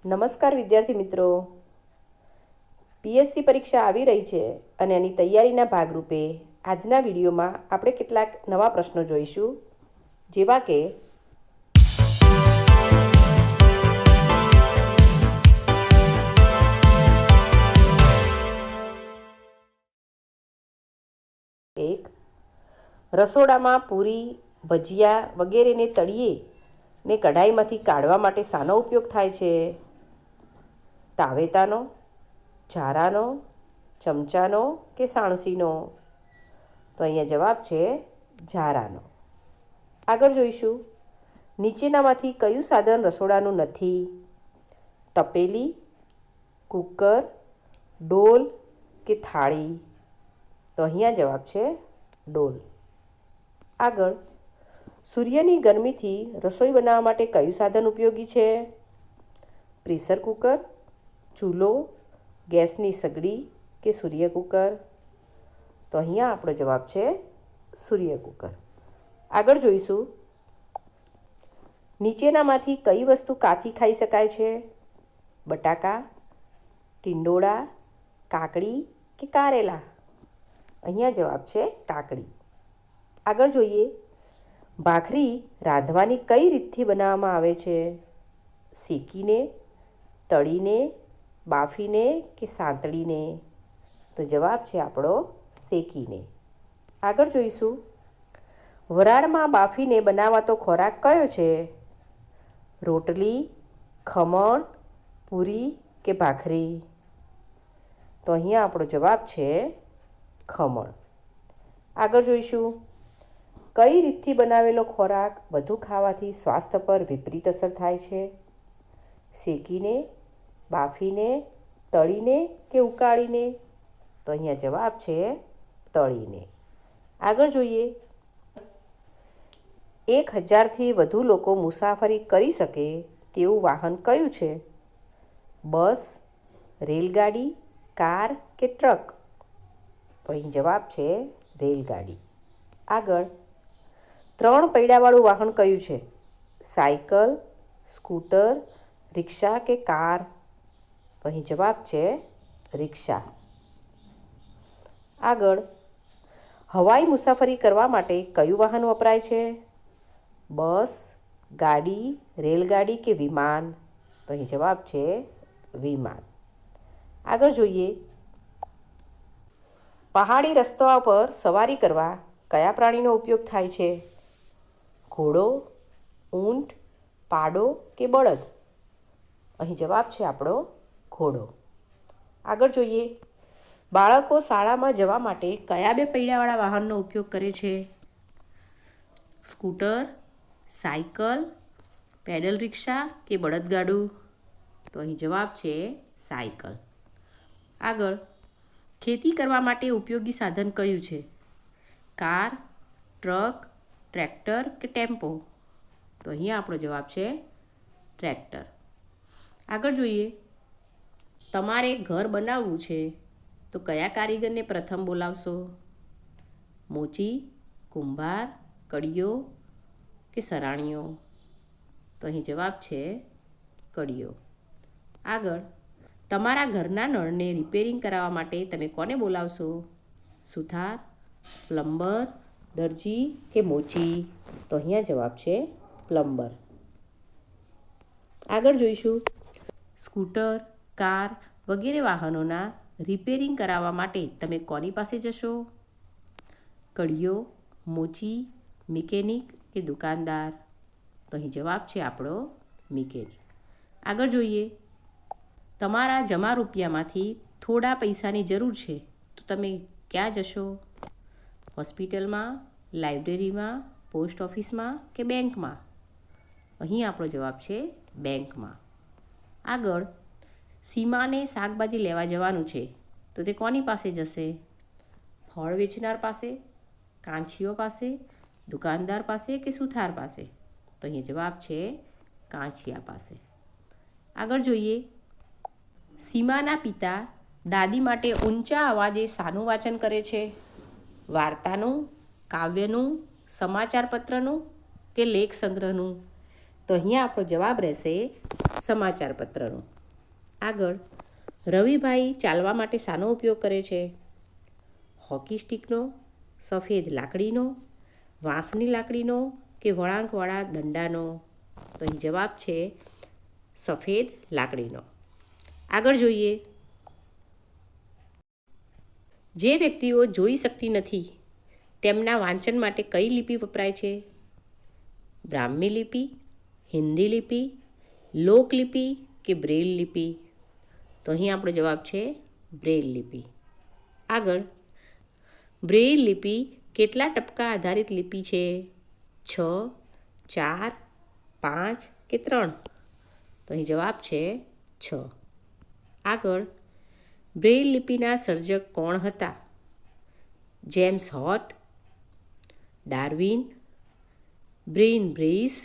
નમસ્કાર વિદ્યાર્થી મિત્રો, પીએસસી પરીક્ષા આવી રહી છે અને એની તૈયારીના ભાગરૂપે આજના વિડીયોમાં આપણે કેટલાક નવા પ્રશ્નો જોઈશું, જેવા કે એક, રસોડામાં પૂરી, ભજીયા વગેરેને તળીએ ને કઢાઈમાંથી કાઢવા માટે શાનો ઉપયોગ થાય છે? તાવેતાનો, ઝારાનો, ચમચાનો કે સાણસીનો? તો અહીંયા જવાબ છે ઝારાનો. આગળ જોઈશું, નીચેનામાંથી કયું સાધન રસોડાનું નથી? તપેલી, કુકર, ડોલ કે થાળી? તો અહીંયા જવાબ છે ડોલ. આગળ, સૂર્યની ગરમીથી રસોઈ બનાવવા માટે કયું સાધન ઉપયોગી છે? પ્રેશર કુકર, ચૂલો, ગેસની સગડી કે સૂર્ય કુકર? તો અહીંયા આપણો જવાબ છે સૂર્ય કુકર. આગળ જોઈશું, નીચેનામાંથી કઈ વસ્તુ કાચી ખાઈ શકાય છે? બટાકા, ટીંડોળા, કાકડી કે કારેલા? અહીંયા જવાબ છે કાકડી. આગળ જોઈએ, ભાખરી રાંધવાની કઈ રીતથી બનાવવામાં આવે છે? શેકીને, તળીને, બાફીને કે સાંતળીને? તો જવાબ છે આપણો શેકીને. આગળ જોઈશું, વરાળમાં બાફીને બનાવાતો ખોરાક કયો છે? રોટલી, ખમણ, પૂરી કે ભાખરી? તો અહીંયા આપણો જવાબ છે ખમણ. આગળ જોઈશું, કઈ રીતથી બનાવેલો ખોરાક વધુ ખાવાથી સ્વાસ્થ્ય પર વિપરીત અસર થાય છે? શેકીને, બાફીને, તળીને કે ઉકાળીને? તો અહીંયા જવાબ છે તળીને. આગળ જોઈએ, 1000થી વધુ લોકો મુસાફરી કરી શકે તેવું વાહન કયું છે? બસ, રેલગાડી, કાર કે ટ્રક? તો અહીં જવાબ છે રેલગાડી. આગળ, 3 પૈડાવાળું વાહન કયું છે? સાયકલ, સ્કૂટર, રિક્ષા કે કાર? તો અહીં જવાબ છે રિક્ષા. આગળ, હવાઈ મુસાફરી કરવા માટે કયું વાહન વપરાય છે? બસ, ગાડી, રેલગાડી કે વિમાન? તો અહીં જવાબ છે વિમાન. આગળ જોઈએ, પહાડી રસ્તાઓ પર સવારી કરવા કયા પ્રાણીનો ઉપયોગ થાય છે? ઘોડો, ઊંટ, પાડો કે બળદ? અહીં જવાબ છે આપણો ઘોડો. આગળ જોઈએ, બાળકો શાળામાં જવા માટે કયા 2 પૈડાવાળા વાહનનો ઉપયોગ કરે છે? સ્કૂટર, સાયકલ, પેડલ રિક્ષા કે બળદગાડું? તો અહીં જવાબ છે સાયકલ. આગળ, ખેતી કરવા માટે ઉપયોગી સાધન કયું છે? કાર, ટ્રક, ટ્રેક્ટર કે ટેમ્પો? તો અહીંયા આપણો જવાબ છે ટ્રેક્ટર. આગળ જોઈએ, તમારે ઘર બનાવવું છે તો કયા કારીગરને પ્રથમ બોલાવશો? મોચી, કુંભાર, કડિયો કે સરાણીઓ? તો અહીં જવાબ છે કડિયો. આગળ, તમારા ઘરના નળને રિપેરિંગ કરાવવા માટે તમે કોને બોલાવશો? સુથાર, પ્લમ્બર, દરજી કે મોચી? તો અહીંયા જવાબ છે પ્લમ્બર. આગળ જોઈશું, સ્કૂટર, કાર વગેરે વાહનોના રિપેરિંગ કરાવવા માટે તમે કોની પાસે જશો? કડિયો, મોચી, મિકેનિક કે દુકાનદાર? તો અહીં જવાબ છે આપણો મિકેનિક. આગળ જોઈએ, તમારા જમા રૂપિયામાંથી થોડા પૈસાની જરૂર છે તો તમે ક્યાં જશો? હોસ્પિટલમાં, લાઇબ્રેરીમાં, પોસ્ટ ઓફિસમાં કે બેંકમાં? અહીં આપણો જવાબ છે બેંકમાં. આગળ, સીમાને શાકભાજી લેવા જવાનું છે તો તે કોની પાસે જશે? ફળ વેચનાર પાસે, કાંચીઓ પાસે, દુકાનદાર પાસે કે સુથાર પાસે? તો અહીં જવાબ છે કાંચિયા પાસે. આગળ જોઈએ, સીમાના પિતા દાદી માટે ઊંચા અવાજે શાનું વાંચન કરે છે? વાર્તાનું, કાવ્યનું, સમાચાર પત્રનું કે લેખ સંગ્રહનું? તો અહીંયા આપણો જવાબ રહેશે સમાચાર પત્રનો. આગળ, રવિભાઈ ચાલવા માટે શાનો ઉપયોગ કરે છે? હોકી સ્ટિકનો, સફેદ લાકડીનો, વાંસની લાકડીનો કે વળાંકવાળા દંડાનો? તો અહીં જવાબ છે સફેદ લાકડીનો. આગળ જોઈએ, જે વ્યક્તિઓ જોઈ શકતી નથી તેમના વાંચન માટે કઈ લિપિ વપરાય છે? બ્રાહ્મી લિપિ, હિન્દી લિપિ, લોકલિપિ કે બ્રેલ લિપિ? તો અહીં આપણો જવાબ છે બ્રેલ લિપિ. આગળ, બ્રેલ લિપિ કેટલા ટપકા આધારિત લિપિ છે? 6, 4, 5 કે 3? તો અહીં જવાબ છે 6. આગળ, બ્રેલ લિપિના સર્જક કોણ હતા? જેમ્સ હોટ, ડાર્વિન, બ્રેઇન બ્રેઇસ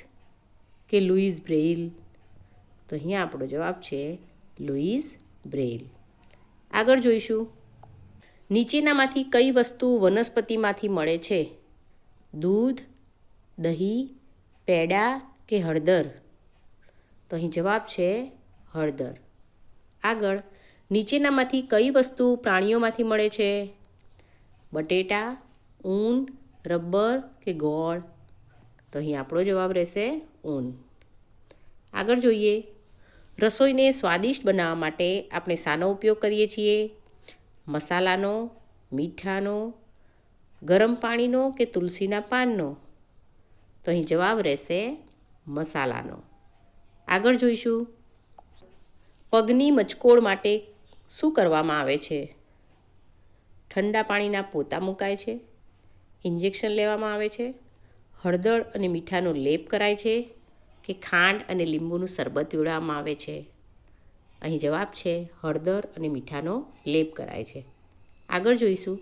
કે લુઈસ બ્રેઇલ? તો અહીંયા આપણો જવાબ છે લુઈસ બ્રેઇલ. આગળ જોઈશું, નીચેનામાંથી કઈ વસ્તુ વનસ્પતિમાંથી મળે છે? દૂધ, દહીં, પેડા કે હળદર? તો અહીં જવાબ છે હળદર. આગળ, નીચેનામાંથી કઈ વસ્તુ પ્રાણીઓમાંથી મળે છે? બટેટા, ઊન, રબર કે ગોળ? તો અહીં આપણો જવાબ રહેશે ઊન. આગળ જોઈએ, રસોઈને સ્વાદિષ્ટ બનાવવા માટે આપણે શાનો ઉપયોગ કરીએ છીએ? મસાલાનો, મીઠાનો, ગરમ પાણીનો કે તુલસીના પાનનો? તો અહીં જવાબ રહેશે મસાલાનો. આગળ જોઈશું, પગની મચકોડ માટે શું કરવામાં આવે છે? ઠંડા પાણીના પોતા મુકાય છે, ઇન્જેક્શન લેવામાં આવે છે, હળદર અને મીઠાનો લેપ કરાય છે કે ખાંડ અને લીંબુનું શરબત પીવડાવવામાં આવે છે? અહીં જવાબ છે હળદર અને મીઠાનો લેપ કરાય છે. આગળ જોઈશું,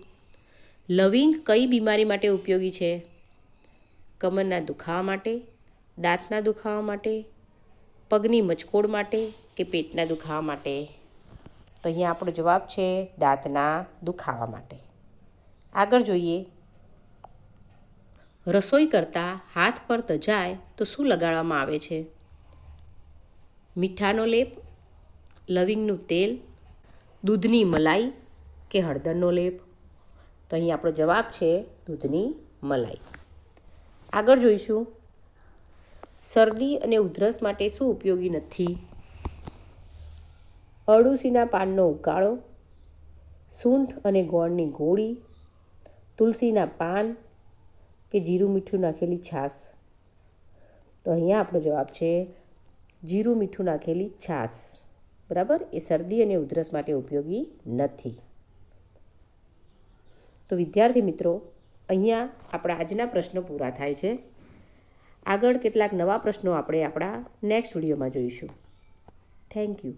લવિંગ કઈ બીમારી માટે ઉપયોગી છે? કમરના દુખાવા માટે, દાંતના દુખાવા માટે, પગની મચકોડ માટે કે પેટના દુખાવા માટે? તો અહીંયા આપણો જવાબ છે દાંતના દુખાવા માટે. આગળ જોઈએ, રસોઈ કરતાં હાથ પર તજાય તો શું લગાડવામાં આવે છે? મીઠાનો લેપ, લવિંગનું તેલ, દૂધની મલાઈ કે હળદરનો લેપ? તો અહીં આપણો જવાબ છે દૂધની મલાઈ. આગળ જોઈશું, શરદી અને ઉધરસ માટે શું ઉપયોગી નથી? અરડુસીના પાનનો ઉકાળો, સૂંઠ અને ગોળની ગોળી, તુલસીના પાન કે જીરું મીઠું નાખેલી છાશ? તો અહીંયા આપણો જવાબ છે જીરું મીઠું નાખેલી છાશ. બરાબર, એ શરદી અને ઉધરસ માટે ઉપયોગી નથી. તો વિદ્યાર્થી મિત્રો, અહીંયા આપણા આજના પ્રશ્નો પૂરા થાય છે. આગળ કેટલાક નવા પ્રશ્નો આપણે આપણા નેક્સ્ટ વિડીયોમાં જોઈશું. Thank you.